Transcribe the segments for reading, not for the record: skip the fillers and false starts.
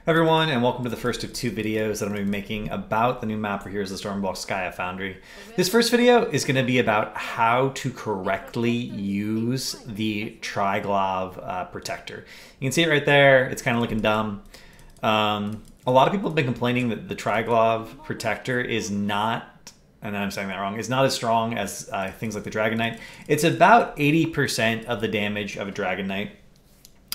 Everyone, and welcome to the first of two videos that I'm going to be making about the new map for Heroes of the Storm, Volskaya Foundry. This first video is going to be about how to correctly use the Triglav protector. You can see it right there. It's kind of looking dumb. A lot of people have been complaining that the Triglav protector is not, and I'm saying that wrong, is not as strong as things like the Dragon Knight. It's about 80% of the damage of a Dragon Knight,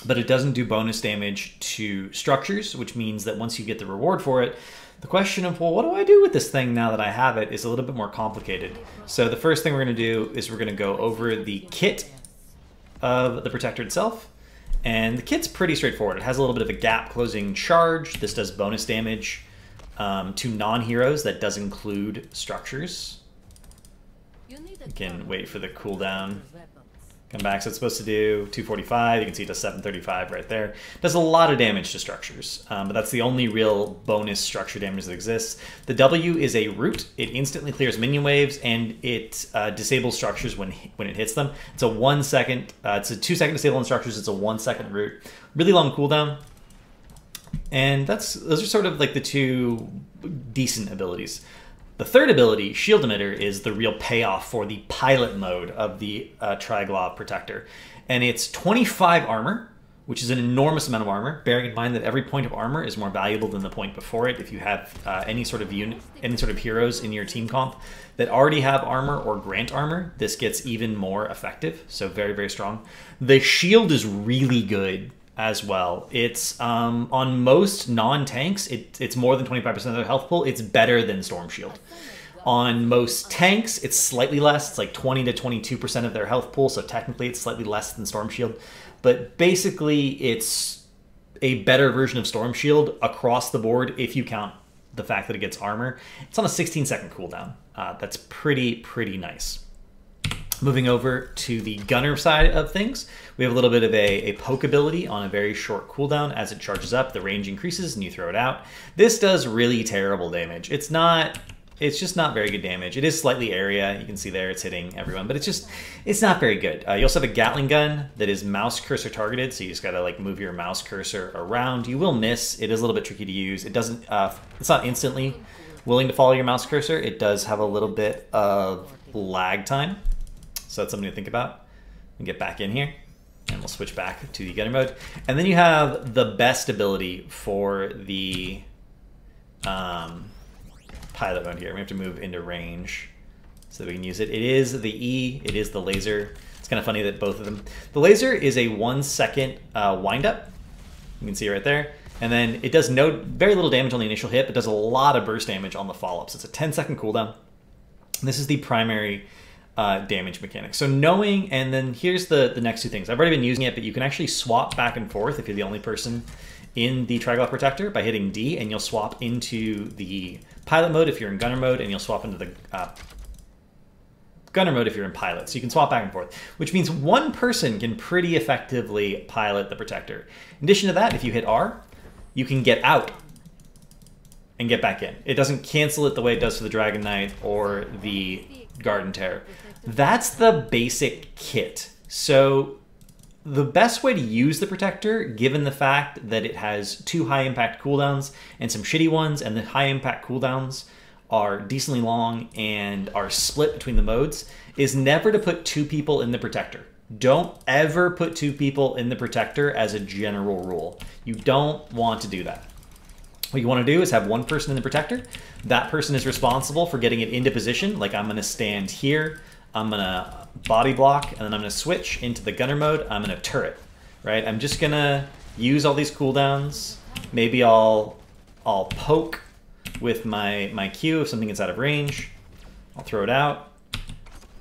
but it doesn't do bonus damage to structures, which means that once you get the reward for it, the question of, well, what do I do with this thing now that I have it is a little bit more complicated. So the first thing we're going to do is we're going to go over the kit of the protector itself. And the kit's pretty straightforward. It has a little bit of a gap closing charge. This does bonus damage to non-heroes. That does include structures. You can wait for the cooldown. Come back, so it's supposed to do 245. You can see it does 735 right there. Does a lot of damage to structures, but that's the only real bonus structure damage that exists. The W is a root. It instantly clears minion waves, and it disables structures when it hits them. It's a 1 second, it's a 2 second disable on structures. It's a 1 second root. Really long cooldown. And those are sort of like the two decent abilities. The third ability, Shield Emitter, is the real payoff for the pilot mode of the Triglav protector. And it's 25 armor, which is an enormous amount of armor, bearing in mind that every point of armor is more valuable than the point before it. If you have any sort of heroes in your team comp that already have armor or grant armor, this gets even more effective. So very, very strong. The shield is really good as well. It's on most non-tanks, it's more than 25% of their health pool. It's better than Storm Shield. On most tanks, it's slightly less. It's like 20 to 22% of their health pool, so technically it's slightly less than Storm Shield. But basically, it's a better version of Storm Shield across the board if you count the fact that it gets armor. It's on a 16-second cooldown. That's pretty nice. Moving over to the gunner side of things, we have a little bit of a poke ability on a very short cooldown. As it charges up, the range increases and you throw it out. This does really terrible damage. It's just not very good damage. It is slightly area. You can see there it's hitting everyone, but it's not very good. You also have a Gatling gun that is mouse cursor targeted, so you just gotta like move your mouse cursor around. You will miss. It is a little bit tricky to use. It doesn't. It's not instantly willing to follow your mouse cursor. It does have a little bit of lag time. So that's something to think about. And get back in here, and we'll switch back to the gunner mode. And then you have the best ability for the pilot mode here. We have to move into range so that we can use it. It is the E, it is the laser. It's kind of funny that both of them. The laser is a 1 second wind up. You can see it right there. And then it does very little damage on the initial hit, but does a lot of burst damage on the follow-up. So it's a 10-second cooldown. And this is the primary damage mechanic. So knowing, and then here's the next two things. I've already been using it, but you can actually swap back and forth if you're the only person in the Triglav protector by hitting D, and you'll swap into the pilot mode if you're in gunner mode, and you'll swap into the gunner mode if you're in pilot. So you can swap back and forth, which means one person can pretty effectively pilot the protector. In addition to that, if you hit R, you can get out and get back in. It doesn't cancel it the way it does for the Dragon Knight or the Garden Terror. That's the basic kit. So the best way to use the protector, given the fact that it has 2 high impact cooldowns and some shitty ones, and the high impact cooldowns are decently long and are split between the modes, is never to put 2 people in the protector. Don't ever put 2 people in the protector as a general rule. You don't want to do that. What you want to do is have one person in the protector. That person is responsible for getting it into position. Like I'm going to stand here. I'm going to body block, and then I'm going to switch into the gunner mode. I'm going to turret, right? I'm just going to use all these cooldowns. Maybe I'll poke with my Q if something gets out of range. I'll throw it out.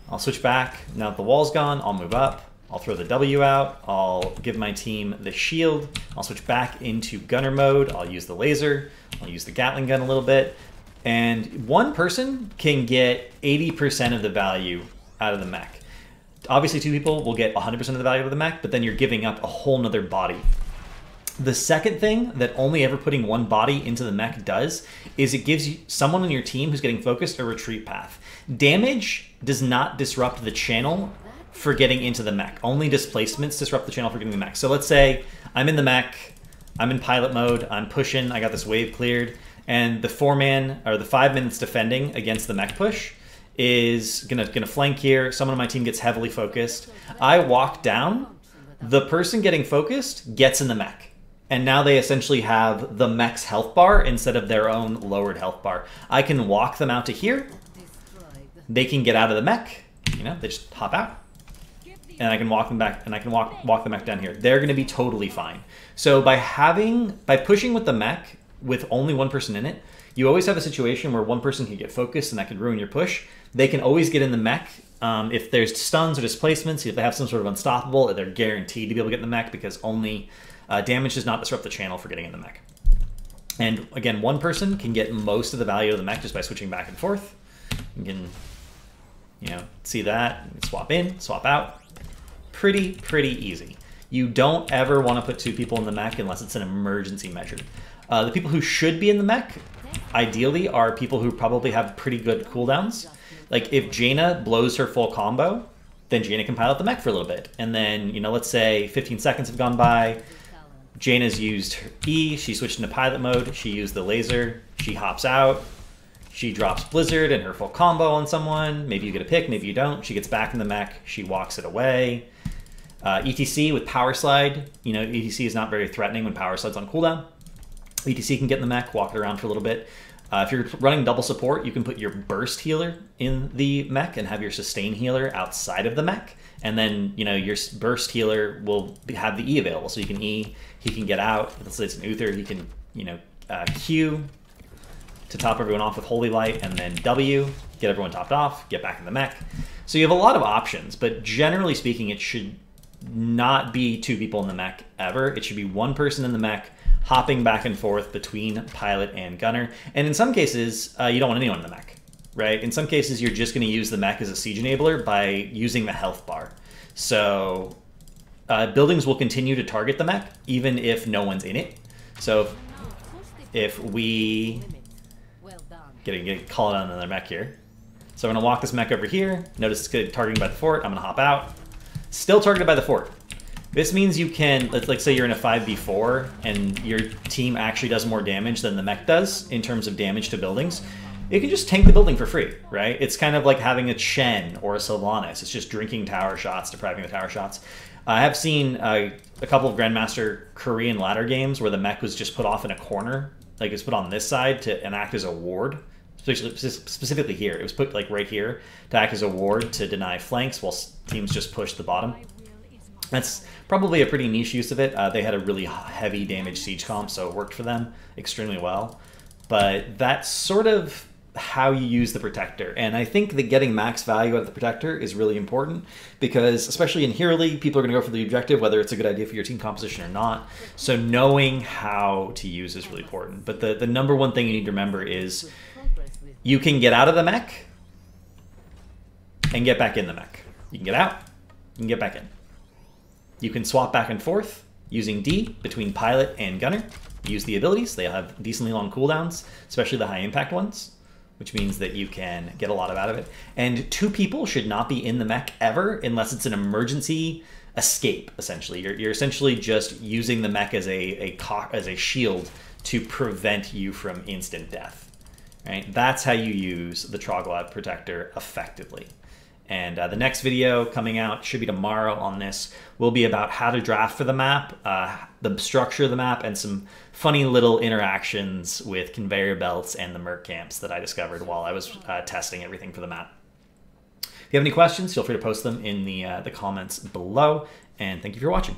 I'll switch back. Now that the wall's gone, I'll move up. I'll throw the W out. I'll give my team the shield. I'll switch back into gunner mode. I'll use the laser. I'll use the Gatling gun a little bit. And one person can get 80% of the value out of the mech. Obviously, 2 people will get 100% of the value of the mech, but then you're giving up a whole nother body. The second thing that only ever putting one body into the mech does is it gives you someone on your team who's getting focused a retreat path. Damage does not disrupt the channel for getting into the mech. Only displacements disrupt the channel for getting the mech. So let's say I'm in the mech, I'm in pilot mode. I'm pushing. I got this wave cleared. And the 4-man, or the 5 minutes defending against the mech push is gonna flank here. Someone on my team gets heavily focused. I walk down. The person getting focused gets in the mech. And now they essentially have the mech's health bar instead of their own lowered health bar. I can walk them out to here. They can get out of the mech. You know, they just hop out. And I can walk them back, and I can walk the mech down here. They're gonna be totally fine. So by pushing with the mech with only one person in it, you always have a situation where one person can get focused and that could ruin your push. They can always get in the mech. If there's stuns or displacements, if they have some sort of unstoppable, they're guaranteed to be able to get in the mech because only damage does not disrupt the channel for getting in the mech. And again, one person can get most of the value of the mech just by switching back and forth. You can, you know, see that. You can swap in, swap out. Pretty easy. You don't ever want to put 2 people in the mech unless it's an emergency measure. The people who should be in the mech, ideally, are people who probably have pretty good cooldowns. Like if Jaina blows her full combo, then Jaina can pilot the mech for a little bit. And then, you know, let's say 15 seconds have gone by. Jaina's used her E, she switched into pilot mode, she used the laser, she hops out, she drops Blizzard and her full combo on someone. Maybe you get a pick, maybe you don't. She gets back in the mech, she walks it away. ETC with Power Slide, you know, ETC is not very threatening when Power Slide's on cooldown. ETC can get in the mech, walk it around for a little bit. If you're running double support, you can put your burst healer in the mech and have your sustain healer outside of the mech. And then, you know, your burst healer will have the E available. So you can E, he can get out. Let's say it's an Uther, he can, you know, Q to top everyone off with Holy Light, and then W, get everyone topped off, get back in the mech. So you have a lot of options, but generally speaking, it should not be 2 people in the mech ever. It should be 1 person in the mech, hopping back and forth between pilot and gunner. And in some cases, you don't want anyone in the mech, right? In some cases, you're just going to use the mech as a siege enabler by using the health bar. So buildings will continue to target the mech, even if no one's in it. So if we get called on another mech here. So I'm going to walk this mech over here. Notice it's getting targeted by the fort. I'm going to hop out. Still targeted by the fort. This means you can, let's say you're in a 5v4 and your team actually does more damage than the mech does in terms of damage to buildings. You can just tank the building for free, right? It's kind of like having a Chen or a Sylvanas. It's just drinking tower shots, depriving the tower shots. I have seen a couple of Grandmaster Korean ladder games where the mech was just put off in a corner, like it's put on this side to act as a ward. Specifically here, it was put like right here to act as a ward to deny flanks while teams just push the bottom. That's probably a pretty niche use of it. They had a really heavy damage siege comp, so it worked for them extremely well. But that's sort of how you use the Protector. And I think that getting max value out of the Protector is really important because, especially in Hero League, people are going to go for the objective, whether it's a good idea for your team composition or not. So knowing how to use is really important. But the number one thing you need to remember is you can get out of the mech and get back in the mech. You can get out, you can get back in. You can swap back and forth using D between pilot and gunner. Use the abilities. They have decently long cooldowns, especially the high impact ones, which means that you can get a lot out of it. And 2 people should not be in the mech ever unless it's an emergency escape, essentially. You're essentially just using the mech as a shield to prevent you from instant death. Right? That's how you use the Triglav Protector effectively. And the next video coming out, should be tomorrow on this, will be about how to draft for the map, the structure of the map, and some funny little interactions with conveyor belts and the merc camps that I discovered while I was testing everything for the map. If you have any questions, feel free to post them in the comments below, and thank you for watching.